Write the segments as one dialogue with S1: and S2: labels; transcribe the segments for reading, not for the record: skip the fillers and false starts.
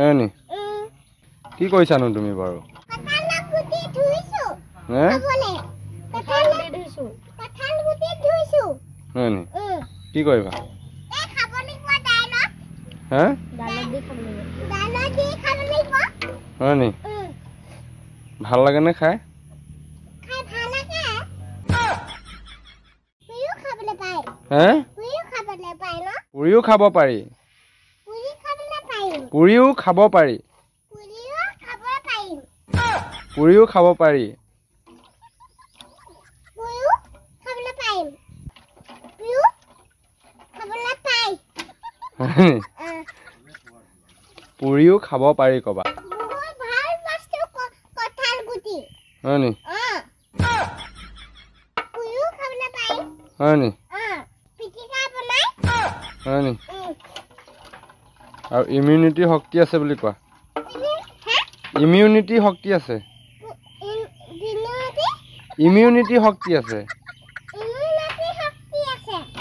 S1: হয়নি কি কৈছানো তুমি বাৰু হে হয়নি কি কৰিবা হে হয়নি ভাল লাগে নে খাই হে পুৰিও খাব পাৰি পুৰিও খাব পাৰি পুৰিও খাব পাৰি পুৰিও খাব পাৰি কবা হয়নি হয়নি হয়নি আৰু ইমিউনিটি শক্তি আছে বুলি কোৱা ইমিউনিটি শক্তি আছে ইমিউনিটি শক্তি আছে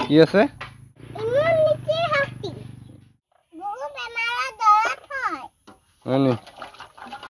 S1: কি আছে হয়নি